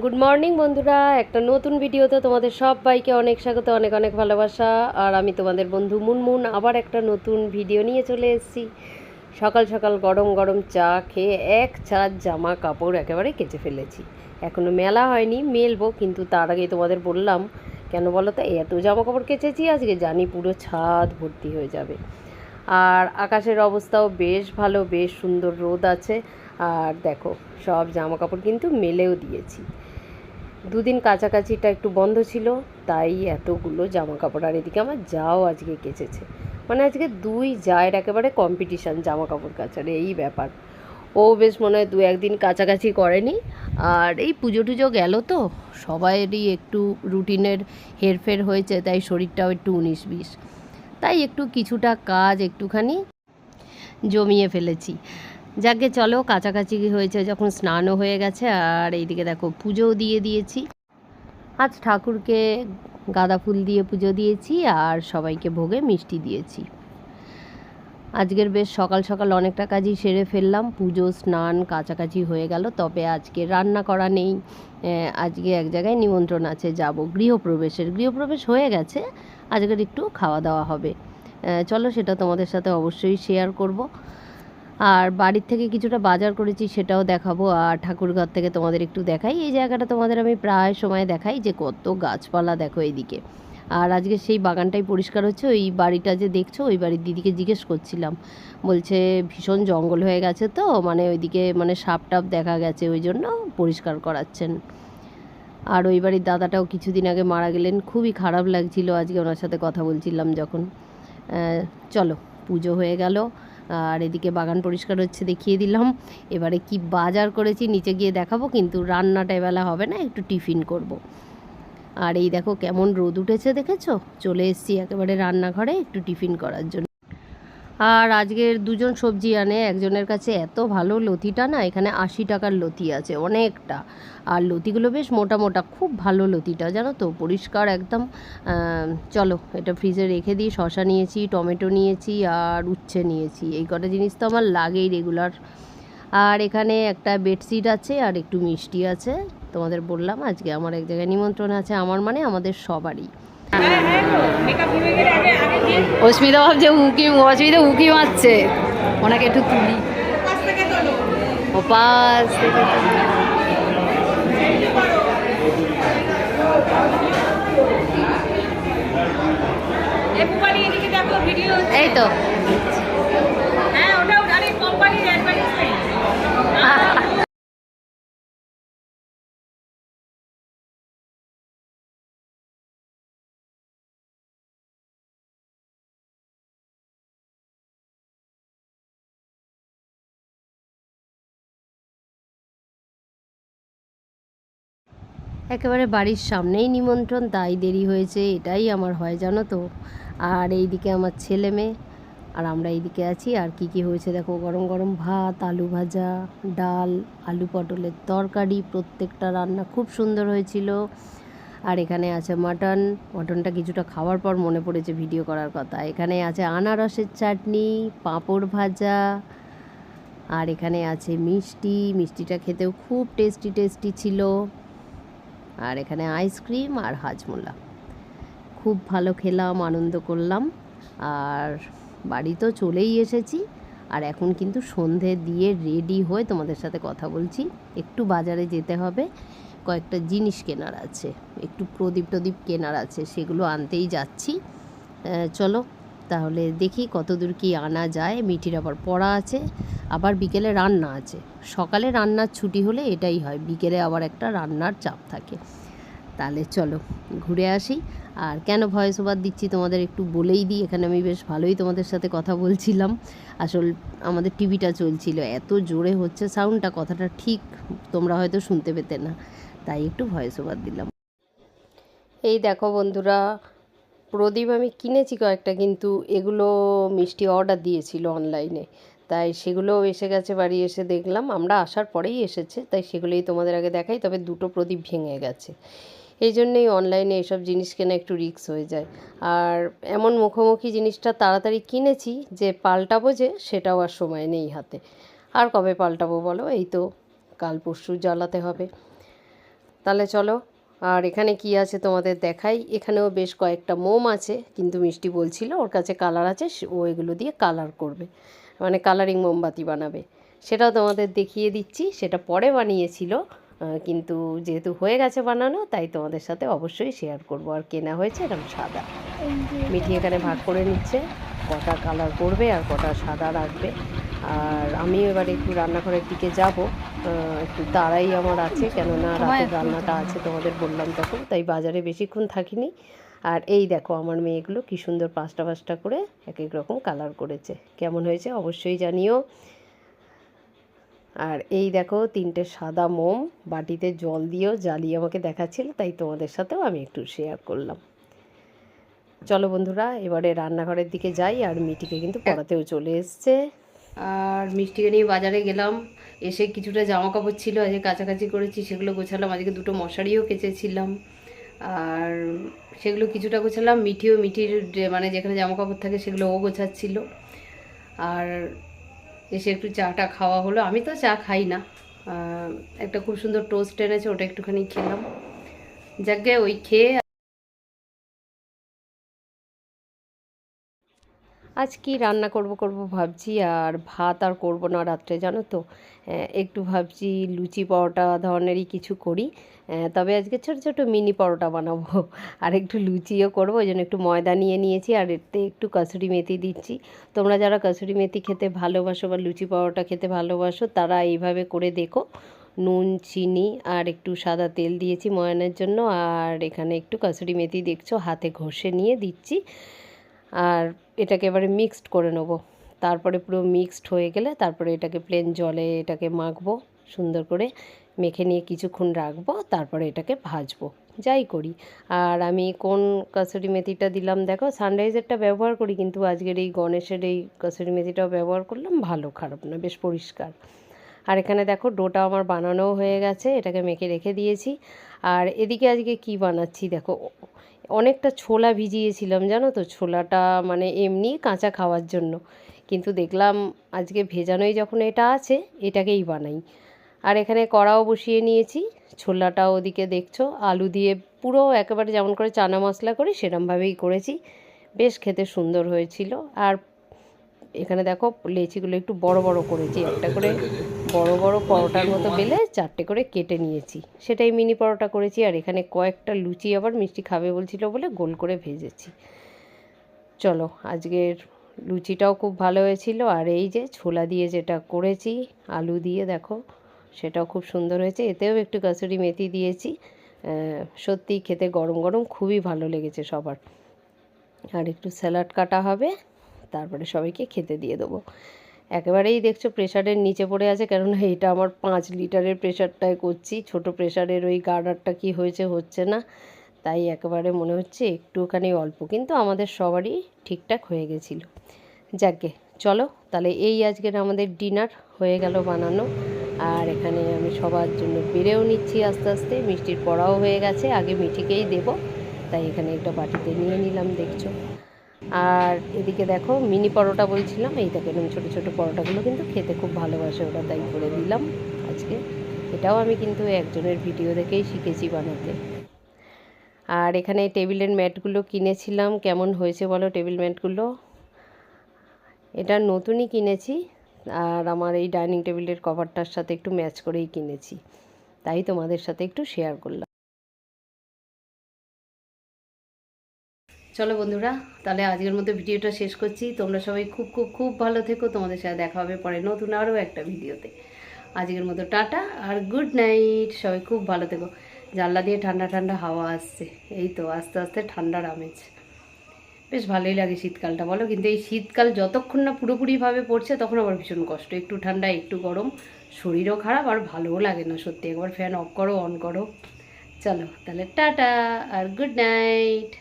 Good morning বন্ধুরা, একটা নতুন ভিডিওতে তোমাদের সবাইকে অনেক স্বাগত, অনেক অনেক ভালোবাসা। আর আমি তোমাদের বন্ধু মুনমুন আবার একটা নতুন ভিডিও নিয়ে চলে এসেছি। সকাল সকাল গরম গরম চা খেয়ে এক ছাদ জামা কাপড় একেবারে কেচে ফেলেছি। এখনও মেলা হয়নি, মেলবো, কিন্তু তার আগে তোমাদের বললাম কেন বলো তো, এত জামা কাপড় কেচেছি আজকে, জানি পুরো ছাদ ভর্তি হয়ে যাবে। আর আকাশের অবস্থাও বেশ ভালো, বেশ সুন্দর রোদ আছে। আর দেখো, সব জামা কাপড় কিন্তু মেলেও দিয়েছি। দুদিন কাছাকাছিটা একটু বন্ধ ছিল, তাই এতগুলো জামা কাপড়। আর এদিকে আমার যাও আজকে কেচেছে, মানে আজকে দুই জায়ের একেবারে কম্পিটিশান জামা কাপড় কাচার, এই ব্যাপার। ও বেশ মনে হয় দু একদিন কাছাকাছি করেনি। আর এই পুজো টুজো গেল তো, সবাইয়েরই একটু রুটিনের হেরফের হয়েছে, তাই শরীরটাও একটু 19-20, তাই একটু কিছুটা কাজ একটুখানি জমিয়ে ফেলেছি। যাকে চলো, কাছাকাছি হয়েছে যখন, স্নানও হয়ে গেছে। আর এইদিকে দেখো, পুজোও দিয়ে দিয়েছি। আজ ঠাকুরকে গাঁদা ফুল দিয়ে পুজো দিয়েছি, আর সবাইকে ভোগে মিষ্টি দিয়েছি। আজকের বেশ সকাল সকাল অনেকটা কাজই সেরে ফেললাম, পুজো স্নান কাছাকাছি হয়ে গেল। তবে আজকে রান্না করা নেই, আজকে এক জায়গায় নিমন্ত্রণ আছে, যাব গৃহপ্রবেশ হয়ে গেছে, আজকের একটু খাওয়া দাওয়া হবে। চলো, সেটা তোমাদের সাথে অবশ্যই শেয়ার করব। আর বাড়ির থেকে কিছুটা বাজার করেছি, সেটাও দেখাবো। আর ঠাকুরঘর থেকে তোমাদের একটু দেখাই। এই জায়গাটা তোমাদের আমি প্রায় সময় দেখাই যে কত গাছপালা দেখো এইদিকে। আর আজকে সেই বাগানটাই পরিষ্কার হচ্ছে। ওই বাড়িটা যে দেখছো, ওই বাড়ির দিদিকে জিজ্ঞেস করছিলাম, বলছে ভীষণ জঙ্গল হয়ে গেছে তো, মানে ওইদিকে মানে সাপ টাপ দেখা গেছে, ওই জন্য পরিষ্কার করাচ্ছেন। আর ওই বাড়ির দাদাটাও কিছুদিন আগে মারা গেলেন, খুবই খারাপ লাগছিল আজকে ওনার সাথে কথা বলছিলাম যখন। চলো, পুজো হয়ে গেল, আর এদিকে বাগান পরিষ্কার হচ্ছে, দেখিয়ে দিলাম। এবারে কি বাজার করেছি নিচে গিয়ে দেখাবো, কিন্তু রান্নাটা এবেলা হবে না, একটু টিফিন করব। আর এই দেখো কেমন রোদ উঠেছে, দেখেছো? চলে এসেছি একেবারে রান্নাঘরে একটু টিফিন করার জন্য। আর আজকের দুজন সবজি আনে, একজনের কাছে এত ভালো লতিটা, না এখানে 80 টাকার লতি আছে অনেকটা। আর লতিগুলো বেশ মোটা মোটা, খুব ভালো লতিটা, জানো তো, পরিষ্কার একদম। চলো, এটা ফ্রিজে রেখে দিই। শসা নিয়েছি, টমেটো নিয়েছি, আর উচ্ছে নিয়েছি, এই কটা জিনিস তো আমার লাগেই রেগুলার। আর এখানে একটা বেডশিট আছে, আর একটু মিষ্টি আছে। তোমাদের বললাম আজকে আমার এক জায়গায় নিমন্ত্রণ আছে, আমার মানে আমাদের সবারই। অস্মিতা ভাবছে অস্মিতা উকি মারছে, ওনাকে একটু তুলি। ওপাশ থেকে এই তো একেবারে বাড়ির সামনেই নিমন্ত্রণ, তাই দেরি হয়েছে, এটাই আমার হয়, জানো তো। আর এইদিকে আমার ছেলে মেয়ে, আর আমরা এইদিকে আছি। আর কি কি হয়েছে দেখো, গরম গরম ভাত, আলু ভাজা, ডাল, আলু পটলের তরকারি, প্রত্যেকটা রান্না খুব সুন্দর হয়েছিল। আর এখানে আছে মাটন, মাটনটা কিছুটা খাওয়ার পর মনে পড়েছে ভিডিও করার কথা। এখানে আছে আনারসের চাটনি, পাঁপড় ভাজা, আর এখানে আছে মিষ্টি, মিষ্টিটা খেতেও খুব টেস্টি টেস্টি ছিল। আর এখানে আইসক্রিম আর হাজমোলা, খুব ভালো খেলাম, আনন্দ করলাম। আর বাড়ি তো চলেই এসেছি, আর এখন কিন্তু সন্ধে দিয়ে রেডি হয়ে তোমাদের সাথে কথা বলছি। একটু বাজারে যেতে হবে, কয়েকটা জিনিস কেনার আছে, একটু প্রদীপ টদীপ কেনার আছে, সেগুলো আনতেই যাচ্ছি। চলো তাহলে দেখি কত দূর কী আনা যায়। মিঠির আবার পড়া আছে, আবার বিকেলে রান্না আছে। সকালে রান্নার ছুটি হলে এটাই হয়, বিকেলে আবার একটা রান্নার চাপ থাকে। তাহলে চলো ঘুরে আসি। আর কেন ভয়েস ওভার দিচ্ছি তোমাদের একটু বলেই দিই, এখানে আমি বেশ ভালোই তোমাদের সাথে কথা বলছিলাম। আসল আমাদের টিভিটা চলছিল, এত জোরে হচ্ছে সাউন্ডটা, কথাটা ঠিক তোমরা হয়তো শুনতে পেতে না, তাই একটু ভয়েস ওভার দিলাম। এই দেখো বন্ধুরা, প্রদীপ আমি কিনেছি কয়েকটা, কিন্তু এগুলো মিষ্টি অর্ডার দিয়েছিল অনলাইনে, তাই সেগুলোও এসে গেছে। বাড়ি এসে দেখলাম, আমরা আসার পরেই এসেছে, তাই সেগুলোই তোমাদের আগে দেখাই। তবে দুটো প্রদীপ ভেঙে গেছে, এই জন্যেই অনলাইনে এসব জিনিস কেনা একটু রিস্ক হয়ে যায়। আর এমন মুখোমুখি জিনিসটা তাড়াতাড়ি কিনেছি যে পাল্টাবো, যে সেটাও আর সময় নেই হাতে। আর কবে পাল্টাবো বলো, এই তো কাল পরশু জ্বালাতে হবে। তাহলে চলো, আর এখানে কি আছে তোমাদের দেখাই। এখানেও বেশ কয়েকটা মোম আছে, কিন্তু মিষ্টি বলছিল ওর কাছে কালার আছে, ও এগুলো দিয়ে কালার করবে, মানে কালারিং মোমবাতি বানাবে। সেটাও তোমাদের দেখিয়ে দিচ্ছি। সেটা পরে বানিয়েছিল, কিন্তু যেহেতু হয়ে গেছে বানানো, তাই তোমাদের সাথে অবশ্যই শেয়ার করব। আর কেনা হয়েছে এরকম সাদা। মিঠি এখানে ভাগ করে নিচ্ছে কটা কালার করবে আর কটা সাদা রাখবে। আর আমিও এবার একটু রান্নাঘরের দিকে যাব, একটু তাড়াই আমার আছে, কেননা রাতের রান্নাটা আছে তোমাদের বললাম তখন, তাই বাজারে বেশিক্ষণ থাকিনি। আর এই দেখো আমার মেয়েগুলো কী সুন্দর পাঁচটা পাঁচটা করে এক এক রকম কালার করেছে। কেমন হয়েছে অবশ্যই জানিও। আর এই দেখো তিনটে সাদা মোম বাটিতে জল দিয়েও জ্বালিয়ে আমাকে দেখাচ্ছিল, তাই তোমাদের সাথেও আমি একটু শেয়ার করলাম। চলো বন্ধুরা, এবারে রান্নাঘরের দিকে যাই। আর মিঠিকে কিন্তু পড়াতেও চলে এসছে। আর মিষ্টিকে নিয়ে বাজারে গেলাম, এসে কিছুটা জামা কাপড় ছিল আজকে কাছাকাছি করেছি, সেগুলো গোছালাম। আজকে দুটো মশারিও কেচেছিলাম, আর সেগুলো কিছুটা গোছালাম। মিঠির মানে যেখানে জামা কাপড় থাকে সেগুলো ও গোছাচ্ছিল। আর এসে একটু চাটা খাওয়া হলো। আমি তো চা খাই না, একটা খুব সুন্দর টোস্ট এনেছে, ওটা একটুখানি খেলাম। যাকে ওই খেয়ে আজ কি রান্না করব ভাবছি। আর ভাত আর করব না রাত্রে, জানো তো, একটু ভাবছি লুচি পরোটা ধরনেরই কিছু করি। তবে আজকে ছোট ছোট মিনি পরোটা বানাবো, আর একটু লুচিও করবো, ওই জন্য একটু ময়দা নিয়ে নিয়েছি। আর এতে একটু কসুরি মেথি দিচ্ছি। তোমরা যারা কসুরি মেথি খেতে ভালোবাসো বা লুচি পরোটা খেতে ভালোবাসো, তারা এইভাবে করে দেখো। নুন, চিনি আর একটু সাদা তেল দিয়েছি ময়ানের জন্য। আর এখানে একটু কসুরি মেথি দেখছো হাতে ঘষে নিয়ে দিচ্ছি। আর এটাকে এবারে মিক্সড করে নেব। তারপরে পুরো মিক্সড হয়ে গেলে তারপরে এটাকে প্লেন জলে এটাকে মাখবো, সুন্দর করে মেখে নিয়ে কিছুক্ষণ রাখবো, তারপরে এটাকে ভাজবো, যাই করি। আর আমি কোন কসুরি মেথিটা দিলাম দেখো, সানরাইজেরটা ব্যবহার করি, কিন্তু আজকের এই গণেশের এই কসুরি মেথিটাও ব্যবহার করলাম। ভালো, খারাপ না, বেশ পরিষ্কার। আর এখানে দেখো ডোটা আমার বানানোও হয়ে গেছে, এটাকে মেখে রেখে দিয়েছি। আর এদিকে আজকে কি বানাচ্ছি দেখো, অনেকটা ছোলা ভিজিয়েছিলাম জানো তো, ছোলাটা মানে এমনি কাঁচা খাওয়ার জন্য, কিন্তু দেখলাম আজকে ভেজানোই যখন এটা আছে, এটাকেই বানাই। আর এখানে কড়াও বসিয়ে নিয়েছি, ছোলাটাও ওদিকে দেখছো আলু দিয়ে পুরো একেবারে যেমন করে চানা মশলা করি সেরমভাবেই করেছি, বেশ খেতে সুন্দর হয়েছিল। আর এখানে দেখো লেচিগুলো একটু বড় বড় করেছি, একটা করে বড় বড় পরোটার মতো বেলে চারটে করে কেটে নিয়েছি, সেটাই মিনি পরোটা করেছি। আর এখানে কয়েকটা লুচি আবার মিষ্টি খাবে বলছিল বলে গোল করে ভেজেছি। চলো, আজকের লুচিটাও খুব ভালো হয়েছিল। আর এই যে ছোলা দিয়ে যেটা করেছি আলু দিয়ে দেখো, সেটাও খুব সুন্দর হয়েছে। এতেও একটু কসুরি মেথি দিয়েছি, সত্যি খেতে গরম গরম খুবই ভালো লেগেছে সবার। আর একটু স্যালাড কাটা হবে, তারপরে সবাইকে খেতে দিয়ে দেবো। একেবারেই দেখছো প্রেশারের নিচে পড়ে আছে, কেননা এইটা আমার 5 লিটারের প্রেশারটায় করছি, ছোট প্রেশারের ওই গার্ডারটা কি হয়েছে হচ্ছে না, তাই একেবারে মনে হচ্ছে একটুখানি অল্প, কিন্তু আমাদের সবারই ঠিকঠাক হয়ে গেছিলো। যাকে চলো, তাহলে এই আজকের আমাদের ডিনার হয়ে গেল বানানো। আর এখানে আমি সবার জন্য বেড়েও নিচ্ছি আস্তে আস্তে, মিষ্টির পড়াও হয়ে গেছে, আগে মিঠিকেই দেব, তাই এখানে একটা বাটিতে নিয়ে নিলাম দেখছো। আর এদিকে দেখো মিনি পরোটা বলছিলাম, এই দেখেন ছোটো ছোটো পরোটাগুলো কিন্তু খেতে খুব ভালোবাসে ওরা, তাই করে দিলাম আজকে। এটাও আমি কিন্তু একজনের ভিডিও দেখেই শিখেছি বানাতে। আর এখানে টেবিলের ম্যাটগুলো কিনেছিলাম, কেমন হয়েছে বলো টেবিল ম্যাটগুলো? এটা নতুনই কিনেছি, আর আমার এই ডাইনিং টেবিলের কভারটার সাথে একটু ম্যাচ করেই কিনেছি, তাই তোমাদের সাথে একটু শেয়ার করলাম। চলো বন্ধুরা, তাহলে আজকের মতো ভিডিওটা শেষ করছি। তোমরা সবাই খুব খুব খুব ভালো থেকো, তোমাদের সাথে দেখা হবে পরে নতুন আরও একটা ভিডিওতে। আজকের মতো টাটা আর গুড নাইট, সবাই খুব ভালো থেকো। জানলা দিয়ে ঠান্ডা ঠান্ডা হাওয়া আসছে, এই তো আস্তে আস্তে ঠান্ডার আমেজ, বেশ ভালোই লাগে শীতকালটা বলো। কিন্তু এই শীতকাল যতক্ষণ না পুরোপুরিভাবে পড়ছে তখন আবার ভীষণ কষ্ট, একটু ঠান্ডা একটু গরম, শরীরও খারাপ আর ভালোও লাগে না সত্যি। একবার ফ্যান অফ করো অন করো। চলো তাহলে টাটা আর গুড নাইট।